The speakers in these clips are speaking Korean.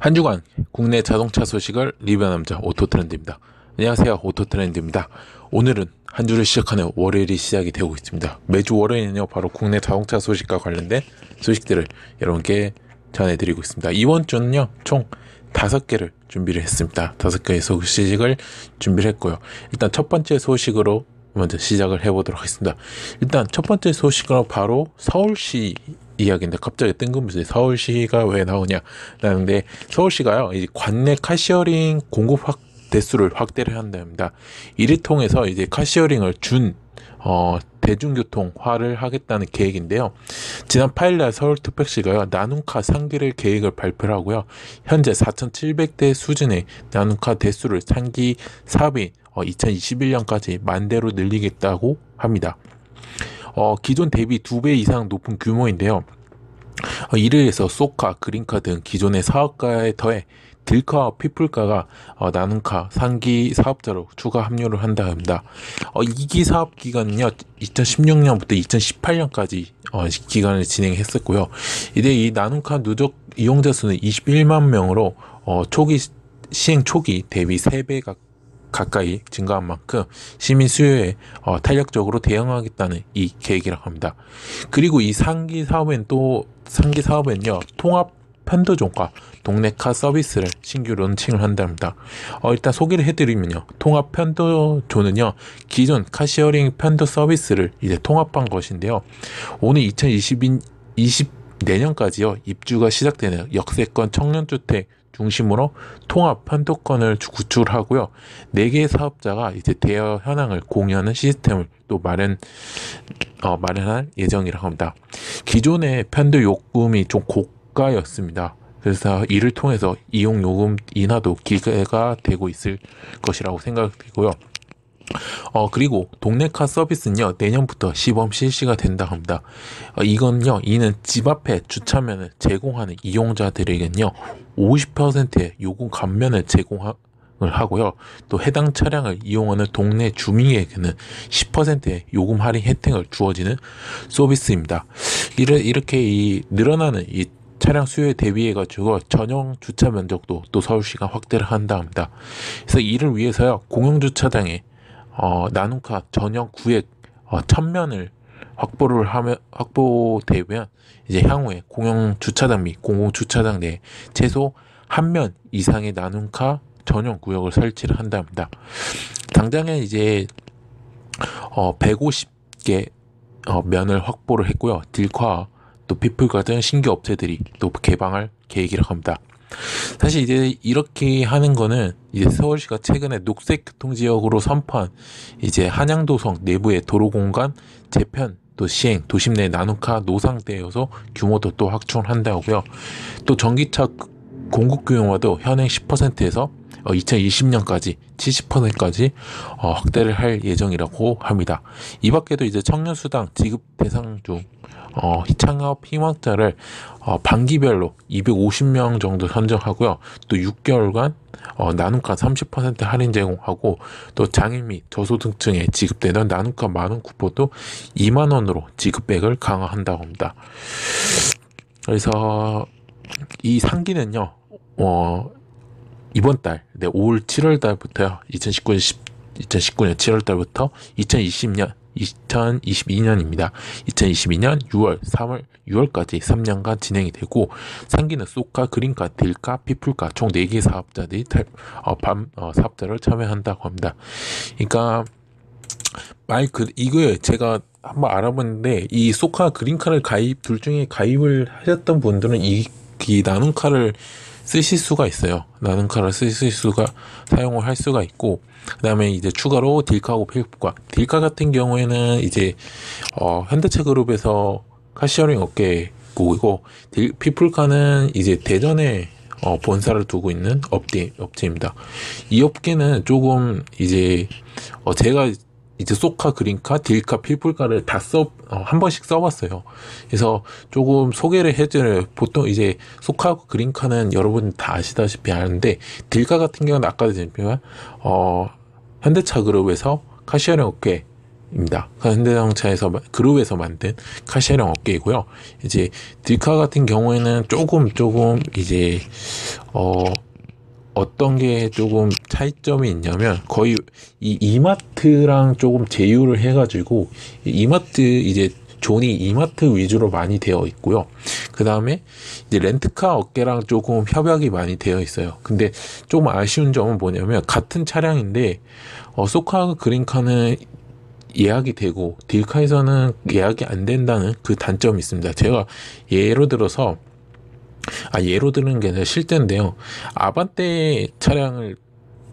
한 주간 국내 자동차 소식을 리뷰하는 남자 오토트렌드입니다. 안녕하세요, 오토트렌드입니다. 오늘은 한 주를 시작하는 월요일이 시작이 되고 있습니다. 매주 월요일은요, 바로 국내 자동차 소식과 관련된 소식들을 여러분께 전해드리고 있습니다. 이번 주는요, 총 5개를 준비를 했습니다. 5개의 소식을 준비를 했고요. 일단 첫 번째 소식으로 먼저 시작을 해보도록 하겠습니다. 일단 첫 번째 소식으로 바로 서울시 이야기인데, 갑자기 뜬금없이 서울시가 왜 나오냐 라는데, 서울시가요, 이제 관내 카시어링 공급 대수를 확대를 한답니다. 이를 통해서 이제 카시어링을 대중교통화를 하겠다는 계획인데요. 지난 8일날 서울특별시가요, 나눔카 상기를 계획을 발표를 하고요. 현재 4,700대 수준의 나눔카 대수를 상기 사업인 2021년까지 10,000대로 늘리겠다고 합니다. 기존 대비 2배 이상 높은 규모인데요. 이를 위해서 소카, 그린카 등 기존의 사업가에 더해 딜카와 피플카가 나눔카 상기 사업자로 추가 합류를 한다 합니다. 2기 사업 기간은요, 2016년부터 2018년까지 기간을 진행했었고요. 이제 이 나눔카 누적 이용자 수는 21만 명으로 시행 초기 대비 3배 가까이 증가한 만큼 시민 수요에 탄력적으로 대응하겠다는 이 계획이라고 합니다. 그리고 이 상기 사업엔요, 통합 편도존과 동네카 서비스를 신규 론칭을 한답니다. 일단 소개를 해드리면요, 통합 편도존은요, 기존 카시어링 편도 서비스를 이제 통합한 것인데요. 오늘 2024년까지요 입주가 시작되는 역세권 청년주택 중심으로 통합 편도권을 구축하고요. 4개의 사업자가 이제 대여 현황을 공유하는 시스템을 또 마련할 예정이라고 합니다. 기존의 편도 요금이 좀 고가였습니다. 그래서 이를 통해서 이용 요금 인하도 기대가 되고 있을 것이라고 생각되고요. 그리고 동네카 서비스는요, 내년부터 시범 실시가 된다고 합니다. 이는 집 앞에 주차면을 제공하는 이용자들에게는요, 50%의 요금 감면을 제공을 하고요. 또 해당 차량을 이용하는 동네 주민에게는 10%의 요금 할인 혜택을 주어지는 서비스입니다. 이렇게 늘어나는 이 차량 수요에 대비해 가지고 전용 주차 면적도 또 서울시가 확대를 한다 합니다. 그래서 이를 위해서요, 공용 주차장에 나눔카 전용 구획 1,000면을 확보되면 이제 향후에 공용 주차장 및 공공 주차장 내에 최소 1면 이상의 나눔카 전용 구역을 설치를 한답니다. 당장에 이제 150개 면을 확보를 했고요. 딜카 또 피플카 등 신규 업체들이 또 개방할 계획이라고 합니다. 사실 이제 이렇게 하는 거는 이제 서울시가 최근에 녹색 교통지역으로 선포한 이제 한양도성 내부의 도로공간 재편 또 시행, 도심 내 나눔카 노상되어서 규모도 또 확충을 한다고요. 또 전기차 공급 규모도 현행 10%에서 2020년까지 70%까지 확대를 할 예정이라고 합니다. 이 밖에도 이제 청년수당 지급 대상 중 창업 희망자를 반기별로 250명 정도 선정하고요. 또 6개월간 나눔카 30% 할인 제공하고, 또 장애인 및 저소득층에 지급되던 나눔카 만원 쿠폰도 2만원으로 지급액을 강화한다고 합니다. 그래서 이 상기는요, 이번 달, 5월 7월 달부터요, 2019년 7월 달부터 2022년입니다. 2022년 6월, 3월, 6월까지 3년간 진행이 되고, 상기는 소카, 그린카, 딜카, 피플카 총 4개 사업자들이 사업자를 참여한다고 합니다. 그러니까 이거 제가 한번 알아봤는데, 이 소카, 그린카를 둘 중에 가입을 하셨던 분들은 이 나눔카를 쓰실 수가 있어요. 나눔카를 사용을 할 수가 있고, 그 다음에 이제 추가로 딜카하고 피플카. 딜카 같은 경우에는 이제 현대차 그룹에서 카시어링 업계고, 피플카는 이제 대전에 본사를 두고 있는 업체입니다. 이 업계는 조금 이제 제가 이제 소카, 그린카, 딜카, 피플카를 다 한 번씩 써봤어요. 그래서 조금 소개를 해드려요. 보통 이제 소카, 그린카는 여러분 다 아시다시피 아는데, 딜카 같은 경우는 아까도 얘기했지만 현대차 그룹에서 카시어링 업계입니다. 현대자동차에서 그룹에서 만든 카시어링 업계이고요. 이제 딜카 같은 경우에는 조금 이제 어, 어떤 게 조금 차이점이 있냐면 거의 이 이마트랑 조금 제휴를 해가지고 이마트 이제 존이 이마트 위주로 많이 되어 있고요. 그 다음에 이제 렌트카 업계랑 조금 협약이 많이 되어 있어요. 근데 조금 아쉬운 점은 뭐냐면 같은 차량인데 소카 그린카는 예약이 되고 딜카에서는 예약이 안 된다는 그 단점이 있습니다. 제가 예로 들어서 예로 드는 게 아니라 실제인데요. 아반떼 차량을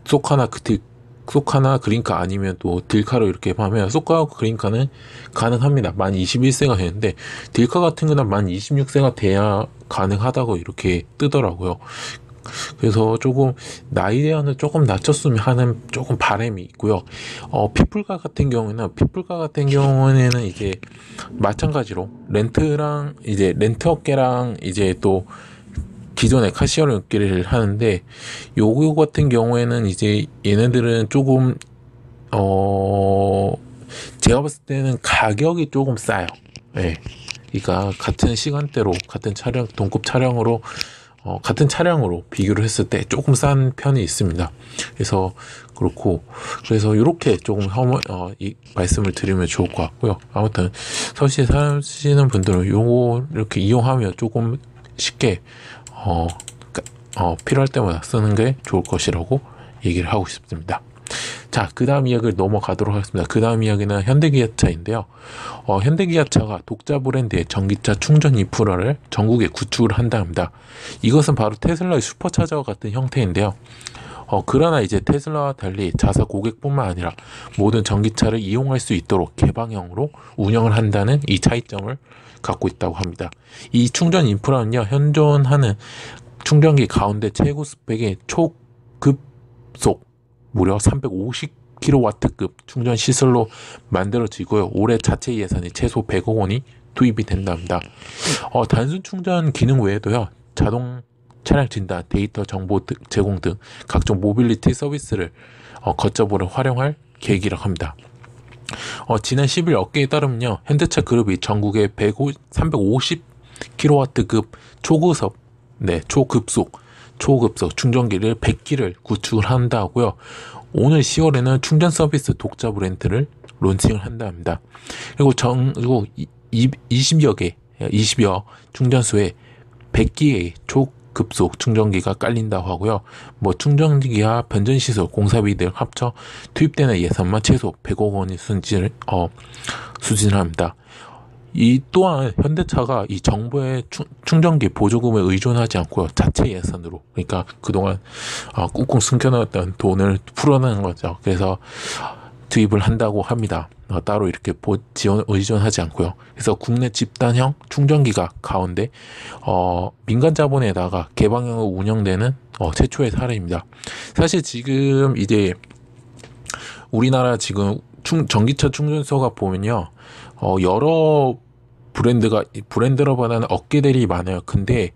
소카나 소카나 그린카 아니면 또 딜카로 이렇게 하면 소카 그린카는 가능합니다. 만 21세가 되는데 딜카 같은 거는 만 26세가 돼야 가능하다고 이렇게 뜨더라고요. 그래서 조금 나이 대안을 조금 낮췄으면 하는 조금 바람이 있고요. 피플카 같은 경우에는 이제 마찬가지로 렌트랑 이제 렌트 업계랑 이제 또 기존의 카시어를 업계를 하는데 요거 같은 경우에는 이제 얘네들은 조금 제가 봤을 때는 가격이 조금 싸요. 예. 그러니까 같은 시간대로 같은 차량 동급 차량으로 같은 차량으로 비교를 했을 때 조금 싼 편이 있습니다. 그래서 그렇고 그래서 이렇게 조금 이 말씀을 드리면 좋을 것 같고요. 아무튼 서울시에 사시는 분들은 요거 이렇게 이용하면 조금 쉽게 필요할 때마다 쓰는 게 좋을 것이라고 얘기를 하고 싶습니다. 자, 그 다음 이야기를 넘어가도록 하겠습니다. 그 다음 이야기는 현대기아차인데요. 현대기아차가 독자 브랜드의 전기차 충전 인프라를 전국에 구축을 한다 합니다. 이것은 바로 테슬라의 슈퍼차저와 같은 형태인데요. 그러나 이제 테슬라와 달리 자사 고객뿐만 아니라 모든 전기차를 이용할 수 있도록 개방형으로 운영을 한다는 이 차이점을 갖고 있다고 합니다. 이 충전 인프라는요, 현존하는 충전기 가운데 최고 스펙의 초급속 무려 350kW급 충전 시설로 만들어지고요. 올해 자체 예산이 최소 100억 원이 투입이 된답니다. 단순 충전 기능 외에도요, 자동 차량 진단, 데이터 정보 제공 등 각종 모빌리티 서비스를 거점으로 활용할 계획이라고 합니다. 지난 10일 업계에 따르면요, 현대차 그룹이 전국에 350kW급 초급속 충전기를 100기를 구축을 한다고요. 오늘 10월에는 충전 서비스 독자 브랜드를 론칭을 한다 합니다. 그리고 20여 충전소에 100기의 초급속 충전기가 깔린다고 하고요. 충전기와 변전시설, 공사비 등 합쳐 투입되는 예산만 최소 100억 원이 수진을 합니다. 이 또한 현대차가 이 정부의 충전기 보조금에 의존하지 않고요, 자체 예산으로, 그러니까 그동안 꾹꾹 숨겨놨던 돈을 풀어내는 거죠. 그래서 투입을 한다고 합니다. 따로 이렇게 의존하지 않고요. 그래서 국내 집단형 충전기가 가운데 민간 자본에다가 개방형으로 운영되는 최초의 사례입니다. 사실 지금 이제 우리나라 지금 전기차 충전소가 보면요, 여러 브랜드라고 하는 업계들이 많아요. 근데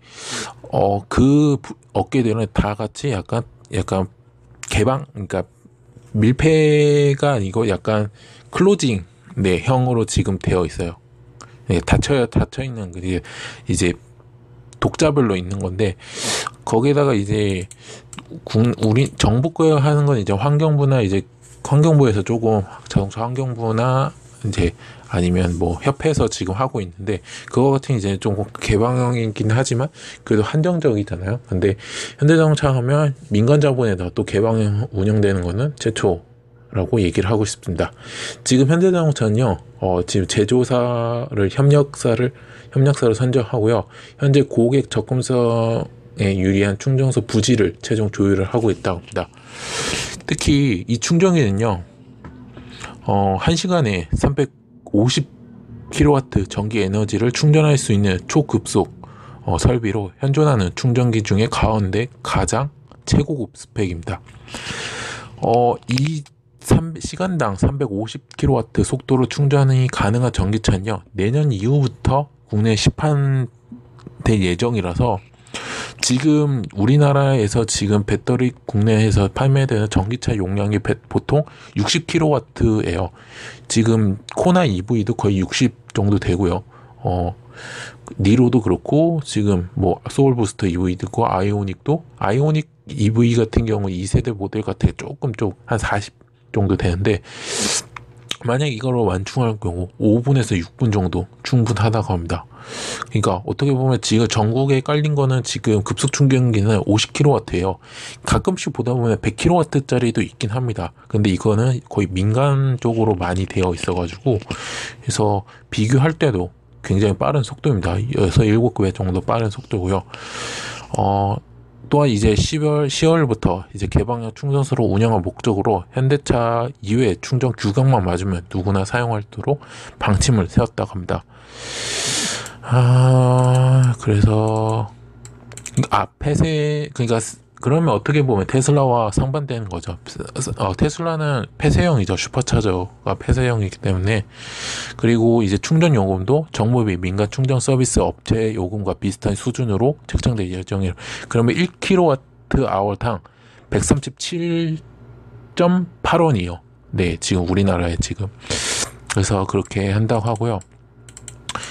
그 업계들은 다 같이 약간 그러니까 밀폐가 아니고 약간 클로징 형으로 지금 되어 있어요. 네, 닫혀 있는 그게 이제 독자별로 있는 건데, 거기에다가 이제 우리 정부가 하는 건 이제 환경부에서 조금 자동차 환경부나 이제 아니면 협회에서 지금 하고 있는데, 그거 같은 이제 좀 개방형이긴 하지만 그래도 한정적이잖아요. 근데 현대자동차 하면 민간 자본에다 또 개방형 운영되는 거는 최초라고 얘기를 하고 싶습니다. 지금 현대자동차는요, 지금 제조사를 협력사를 선정하고요, 현재 고객 접근성에 유리한 충전소 부지를 최종 조율을 하고 있다고 합니다. 특히 이 충전기는요, 1시간에 350kW 전기 에너지를 충전할 수 있는 초급속 설비로 현존하는 충전기 중에 가운데 가장 최고급 스펙입니다. 이 시간당 350kW 속도로 충전이 가능한 전기차는요, 내년 이후부터 국내에 시판될 예정이라서, 지금 우리나라에서 지금 배터리 국내에서 판매되는 전기차 용량이 보통 60kW예요. 지금 코나 EV도 거의 60 정도 되고요. 니로도 그렇고 지금 뭐 소울부스터 EV도 있고 아이오닉 EV 같은 경우 2세대 모델 같은 게 조금 한 40 정도 되는데 만약 이거로 완충할 경우 5분에서 6분 정도 충분하다고 합니다. 그러니까 어떻게 보면 지금 전국에 깔린 거는 지금 급속 충전기는 50kW예요. 가끔씩 보다 보면 100kW짜리도 있긴 합니다. 근데 이거는 거의 민간 쪽으로 많이 되어 있어가지고 그래서 비교할 때도 굉장히 빠른 속도입니다. 6-7배 정도 빠른 속도고요. 또한 이제 10월부터 이제 개방형 충전소로 운영할 목적으로 현대차 이외에 충전 규격만 맞으면 누구나 사용할 수 있도록 방침을 세웠다고 합니다. 그래서 폐쇄 그러니까 그러면 어떻게 보면 테슬라와 상반되는 거죠. 테슬라는 폐쇄형이죠. 슈퍼차저가 폐쇄형이기 때문에. 그리고 이제 충전 요금도 정부비 민간 충전 서비스 업체 요금과 비슷한 수준으로 책정될 예정이에요. 그러면 1kWh당 137.8원이요. 네, 지금 우리나라에 지금. 그래서 그렇게 한다고 하고요.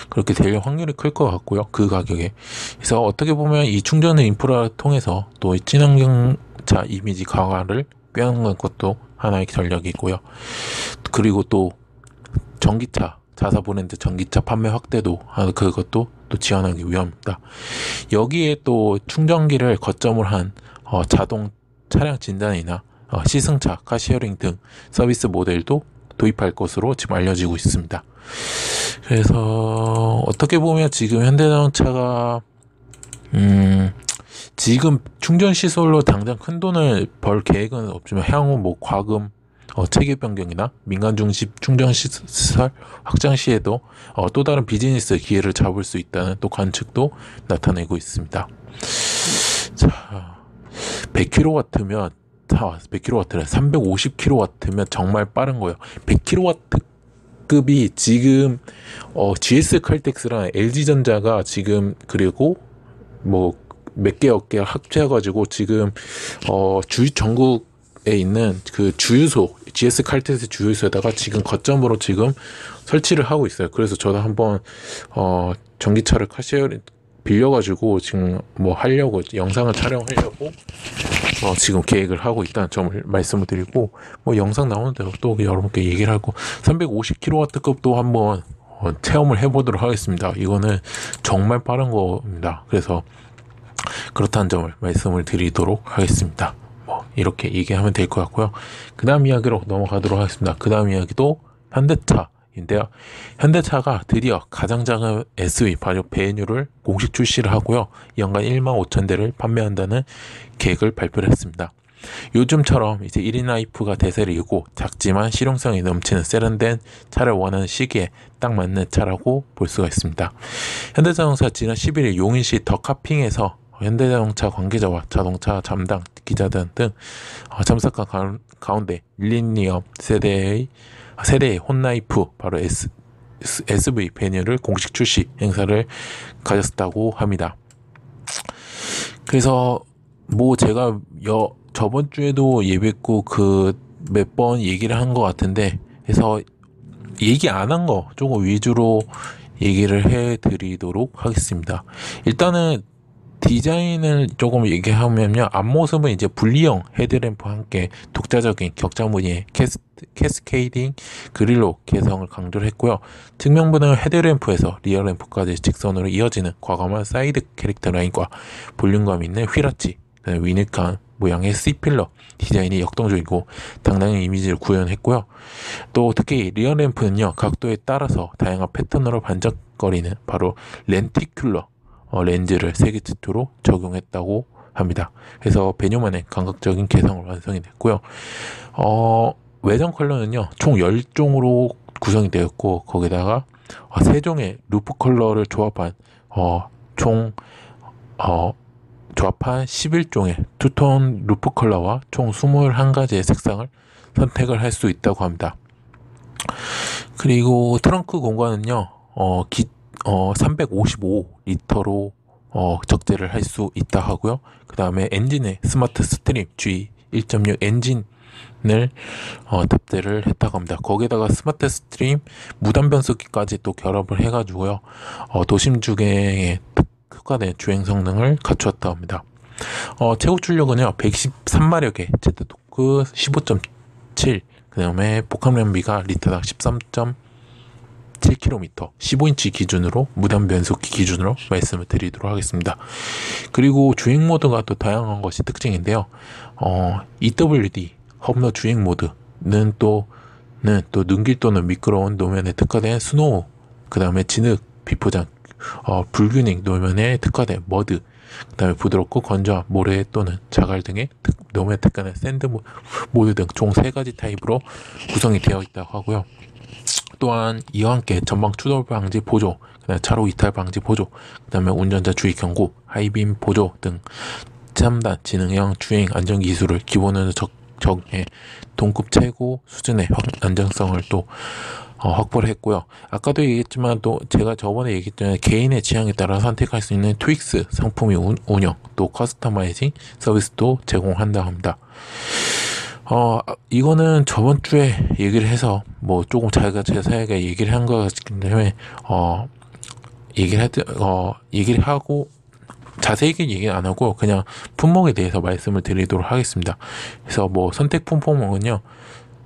그렇게 될 확률이 클 것 같고요. 그 가격에. 그래서 어떻게 보면 이 충전 인프라를 통해서 또 친환경차 이미지 강화를 꾀하는 것도 하나의 전략이고요. 그리고 또 전기차, 자사 브랜드 전기차 판매 확대도 그것도 또 지원하기 위함입니다. 여기에 또 충전기를 거점을 한 자동 차량 진단이나 시승차, 카시어링 등 서비스 모델도 도입할 것으로 지금 알려지고 있습니다. 그래서 어떻게 보면 지금 현대자동차가 지금 충전 시설로 당장 큰 돈을 벌 계획은 없지만 향후 뭐 과금, 체계 변경이나 민간 중심 충전 시설 확장 시에도 또 다른 비즈니스 기회를 잡을 수 있다는 또 관측도 나타내고 있습니다. 자, 100kW면 100kW를 350kW면 정말 빠른 거예요. 100kW 급이 지금 GS 칼텍스랑 LG전자가 지금 그리고 뭐 몇 개 업계 합쳐가지고 지금 전국에 있는 그 주유소 GS 칼텍스 주유소에다가 지금 거점으로 지금 설치를 하고 있어요. 그래서 저도 한번 전기차를 카시어를 빌려가지고 지금 뭐 하려고 영상을 촬영하려고 지금 계획을 하고 있다는 점을 말씀을 드리고 뭐 영상 나오는 대로 또 여러분께 얘기를 하고 350kW급도 한번 체험을 해보도록 하겠습니다. 이거는 정말 빠른 겁니다. 그래서 그렇다는 점을 말씀을 드리도록 하겠습니다. 뭐 이렇게 얘기하면 될 것 같고요. 그 다음 이야기로 넘어가도록 하겠습니다. 그 다음 이야기도 현대차인데요. 현대차가 드디어 가장 작은 SUV 바로 베뉴를 공식 출시를 하고요. 연간 15,000대를 판매한다는 계획을 발표를 했습니다. 요즘처럼 이제 1인 라이프가 대세를 이고 작지만 실용성이 넘치는 세련된 차를 원하는 시기에 딱 맞는 차라고 볼 수가 있습니다. 현대자동차 지난 11일 용인시 더 카핑에서 현대자동차 관계자와 자동차 담당 기자들 등 참석한 가운데 밀레니엄 세대의 혼라이프 바로 SV 베뉴를 공식 출시 행사를 가졌다고 합니다. 그래서 뭐 제가 저번 주에도 예배했고 그 몇 번 얘기를 한 것 같은데 그래서 얘기 안 한 거 조금 위주로 얘기를 해드리도록 하겠습니다. 일단은 디자인을 조금 얘기하면요. 앞모습은 이제 분리형 헤드램프와 함께 독자적인 격자 무늬의 캐스케이딩 그릴로 개성을 강조를 했고요. 측면부는 헤드램프에서 리어램프까지 직선으로 이어지는 과감한 사이드 캐릭터 라인과 볼륨감 있는 휠아치, 위닉한 모양의 C필러 디자인이 역동적이고 당당한 이미지를 구현했고요. 또 특히 리어램프는요. 각도에 따라서 다양한 패턴으로 반짝거리는 바로 렌티큘러 렌즈를 3개 치수로 적용했다고 합니다. 그래서 베뉴만의 감각적인 개성을 완성이 됐고요. 외장 컬러는요. 총 10종으로 구성이 되었고 거기다가 3종의 루프 컬러를 조합한 11종의 투톤 루프 컬러와 총 21가지의 색상을 선택을 할 수 있다고 합니다. 그리고 트렁크 공간은요. 355리터로 적재를 할 수 있다 하고요. 그 다음에 엔진의 스마트 스트림 G 1.6 엔진 탑재를 했다고 합니다. 거기에다가 스마트 스트림, 무단 변속기까지 또 결합을 해가지고요. 도심 주행에 특화된 주행 성능을 갖추었다고 합니다. 최고 출력은요 113마력의 제트토크 15.7, 그 다음에 복합 연비가 리터당 13.7km, 15인치 기준으로, 무단 변속기 기준으로 말씀을 드리도록 하겠습니다. 그리고 주행 모드가 또 다양한 것이 특징인데요. EWD 험로 주행 모드는 또 눈길 또는 미끄러운 노면에 특화된 스노우, 그 다음에 진흙, 비포장, 불균형 노면에 특화된 머드, 그 다음에 부드럽고 건조한 모래 또는 자갈 등의 노면에 특화된 샌드 모드 등 총 3가지 타입으로 구성이 되어 있다고 하고요. 또한 이와 함께 전방 추돌 방지 보조, 그다음에 차로 이탈 방지 보조, 그다음에 운전자 주의 경고, 하이빔 보조 등 첨단 지능형 주행 안전 기술을 기본으로 적용해 동급 최고 수준의 안정성을 또 확보를 했고요. 아까도 얘기했지만 또 제가 저번에 얘기했잖아요. 개인의 취향에 따라 선택할 수 있는 트윅스 상품이 운영, 또 커스터마이징 서비스도 제공한다고 합니다. 이거는 저번 주에 얘기를 해서 뭐 조금 제가 자세하게 얘기를 한 것 같기 때문에 얘기를 하고 자세하게 얘기 안 하고 그냥 품목에 대해서 말씀을 드리도록 하겠습니다. 그래서 뭐 선택품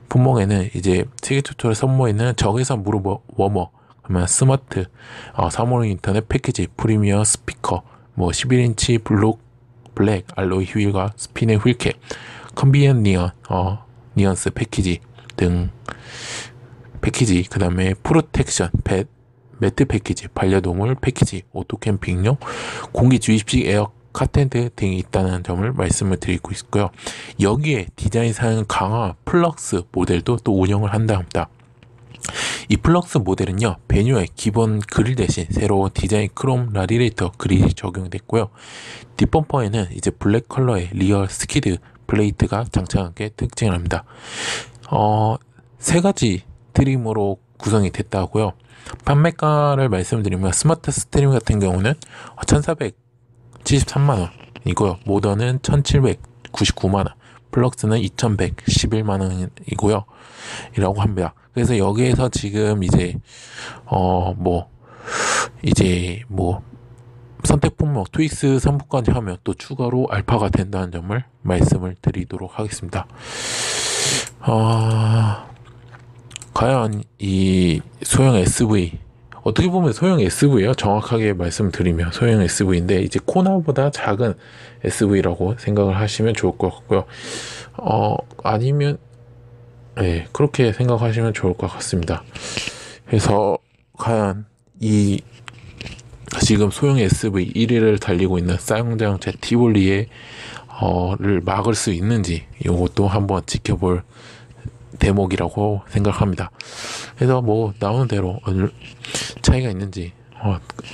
품목에는 이제 세계 최초로 선보이는 적외선 무릎 워머, 그러면 스마트 3호로 인터넷 패키지, 프리미어 스피커, 뭐 11인치 블랙 알로이 휠과 스피네 휠캡, 컨비니언 니언스 패키지 등 패키지, 그 다음에 프로텍션 매트 패키지, 반려동물 패키지, 오토 캠핑용, 공기 주입식 에어 카텐트 등이 있다는 점을 말씀을 드리고 있고요. 여기에 디자인 사양 강화 플럭스 모델도 또 운영을 한다 합니다. 이 플럭스 모델은요, 배뉴의 기본 그릴 대신 새로운 디자인 크롬 라디레이터 그릴이 적용됐고요. 뒷범퍼에는 이제 블랙 컬러의 리얼 스키드 플레이트가 장착한 게 특징을 합니다. 3가지 트림으로 구성이 됐다고요. 판매가를 말씀드리면 스마트 스트림 같은 경우는 1,473만원이고요. 모던은 1,799만원, 플럭스는 2,111만원이고요. 이라고 합니다. 그래서 여기에서 지금 선택 품목 트윅스 선부까지 하면 또 추가로 알파가 된다는 점을 말씀을 드리도록 하겠습니다. 과연 이 소형 SUV, 어떻게 보면 소형 SUV예요. 정확하게 말씀드리면 소형 SUV인데 이제 코나보다 작은 SUV라고 생각을 하시면 좋을 것 같고요. 아니면 그렇게 생각하시면 좋을 것 같습니다. 그래서 과연 이 지금 소형 SUV 1위를 달리고 있는 쌍용자동차 티볼리를 막을 수 있는지 이것도 한번 지켜볼 대목이라고 생각합니다. 그래서 뭐 나오는 대로 어느 차이가 있는지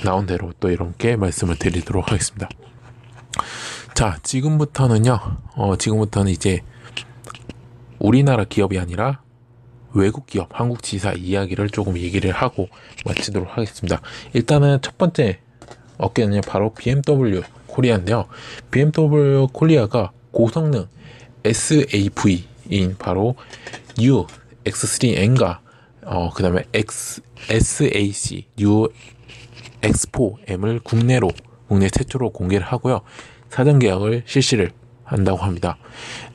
나온 대로 또 이렇게 말씀을 드리도록 하겠습니다. 자, 지금부터는 이제 우리나라 기업이 아니라 외국 기업, 한국 지사 이야기를 조금 얘기를 하고 마치도록 하겠습니다. 일단은 첫 번째 업계는 바로 BMW 코리아인데요. BMW 코리아가 고성능 SAV인 바로 New X3M과 그 다음에 SAC New X4M을 국내 최초로 공개를 하고요. 사전 계약을 실시를 한다고 합니다.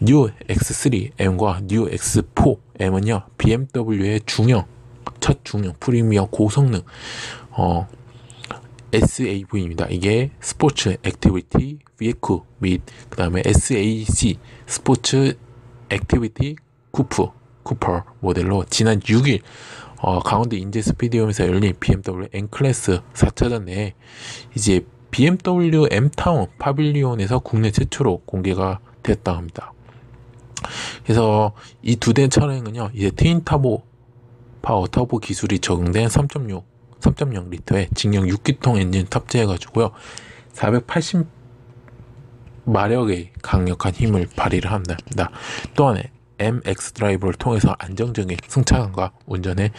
New X3M과 New X4M은요, BMW의 첫 중형 프리미엄 고성능 SAV입니다. 이게 스포츠 액티비티 비에크 및 그 다음에 SAC 스포츠 액티비티 쿠퍼 모델로 지난 6일 강원도 인제 스피디움에서 열린 BMW N클래스 4차전 내에 이제 BMW M타운 파빌리온에서 국내 최초로 공개가 됐다고 합니다. 그래서 이 두 대 차량은요, 이제 트윈 터보 파워 터보 기술이 적용된 3.0 리터의 직영 6기통 엔진 탑재해가지고요, 480마력의 강력한 힘을 발휘를 합니다. 또한 MX 드라이브를 통해서 안정적인 승차감과 운전의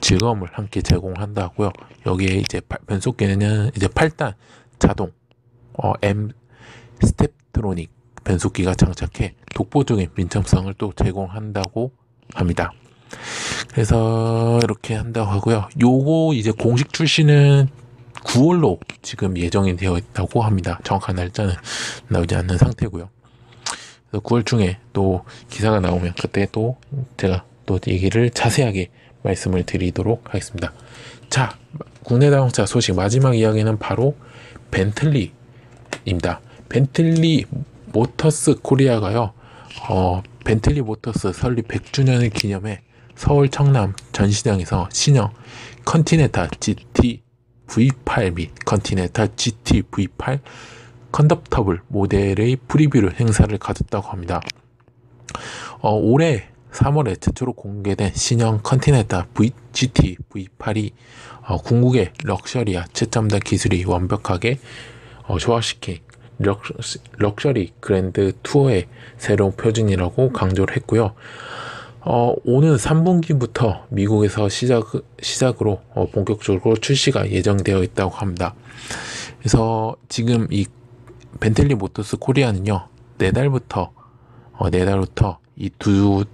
즐거움을 함께 제공한다고요. 여기에 이제 변속기는 이제 8단 자동 M 스텝트로닉 변속기가 장착해 독보적인 민첩성을 또 제공한다고 합니다. 그래서 이렇게 한다고 하고요. 요거 이제 공식 출시는 9월로 지금 예정이 되어 있다고 합니다. 정확한 날짜는 나오지 않는 상태고요. 그래서 9월 중에 또 기사가 나오면 그때 또 제가 또 얘기를 자세하게 말씀을 드리도록 하겠습니다. 자, 국내 자동차 소식 마지막 이야기는 바로 벤틀리입니다. 벤틀리 모터스 코리아가요. 벤틀리 모터스 설립 100주년을 기념해 서울 청남 전시장에서 신형 컨티넨탈 GT V8 및 컨티넨탈 GT V8 컨버터블 모델의 프리뷰를 행사를 가졌다고 합니다. 올해 3월에 최초로 공개된 신형 컨티넨탈 GT V8이 궁극의 럭셔리와 최첨단 기술이 완벽하게 조화시킨 럭셔리 그랜드 투어의 새로운 표준이라고 강조를 했고요. 오는 3분기부터 미국에서 시작으로 본격적으로 출시가 예정되어 있다고 합니다. 그래서 지금 이 벤틀리 모터스 코리아는요, 내달부터 이 두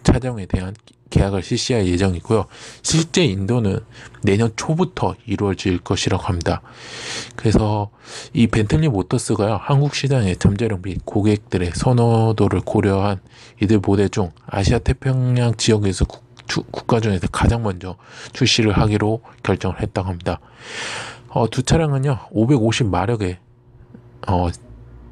차종에 대한 계약을 실시할 예정이고요. 실제 인도는 내년 초부터 이루어질 것이라고 합니다. 그래서 이 벤틀리 모터스가요, 한국 시장의 잠재력 및 고객들의 선호도를 고려한 이들 모델 중 아시아 태평양 지역에서 국가 중에서 가장 먼저 출시를 하기로 결정을 했다고 합니다. 두 차량은요, 550마력의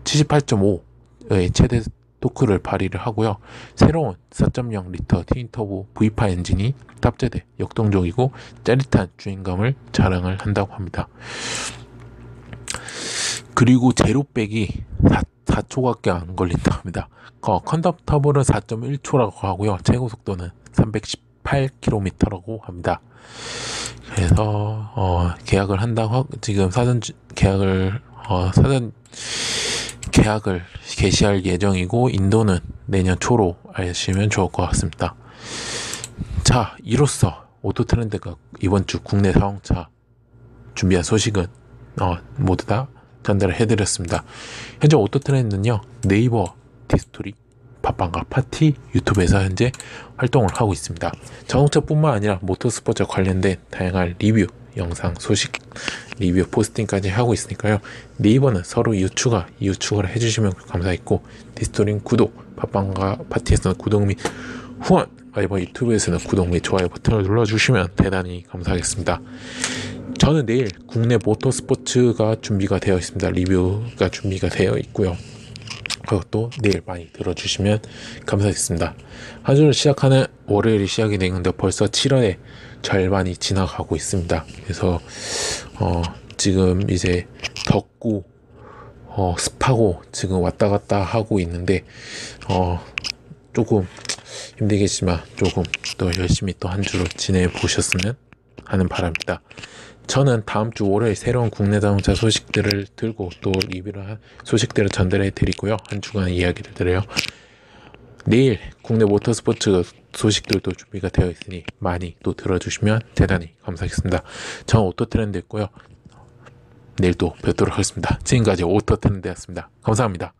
78.5의 최대 토크를 발휘를 하고요. 새로운 4.0 리터 트윈터보 V8 엔진이 탑재돼 역동적이고 짜릿한 주행감을 자랑을 한다고 합니다. 그리고 제로백이 4초밖에 안 걸린다고 합니다. 컨버터블은 4.1초라고 하고요. 최고 속도는 318km라고 합니다. 그래서 계약을 한다고 지금 사전 계약을 개시할 예정이고, 인도는 내년 초로 아시면 좋을 것 같습니다. 자, 이로써 오토트렌드가 이번 주 국내 자동차 준비한 소식은 모두 다 전달을 해드렸습니다. 현재 오토트렌드는요, 네이버, 디스토리, 팟빵과 파티, 유튜브에서 현재 활동을 하고 있습니다. 자동차뿐만 아니라 모터스포츠와 관련된 다양한 리뷰, 영상, 소식, 리뷰, 포스팅까지 하고 있으니까요. 네이버는 서로 이웃 추가를 해주시면 감사했고, 디스토리는 구독, 팟빵과 파티에서는 구독 및 후원, 와이버 유튜브에서는 구독 및 좋아요 버튼을 눌러주시면 대단히 감사하겠습니다. 저는 내일 국내 모터스포츠가 준비가 되어 있습니다. 리뷰가 준비가 되어 있고요. 그것도 내일 많이 들어주시면 감사하겠습니다. 한 주를 시작하는 월요일이 시작이 되는데 벌써 7월의 절반이 지나가고 있습니다. 그래서 지금 이제 덥고 습하고 지금 왔다 갔다 하고 있는데 조금 힘들겠지만 조금 또 열심히 또 한 주를 지내 보셨으면 하는 바람입니다. 저는 다음 주 월요일 새로운 국내 자동차 소식들을 들고 또 리뷰를 한 소식들을 전달해 드리고요. 한 주간의 이야기를 드려요. 내일 국내 모터스포츠 소식들도 준비가 되어 있으니 많이 또 들어주시면 대단히 감사하겠습니다. 저는 오토트렌드였고요. 내일 또 뵙도록 하겠습니다. 지금까지 오토트렌드였습니다. 감사합니다.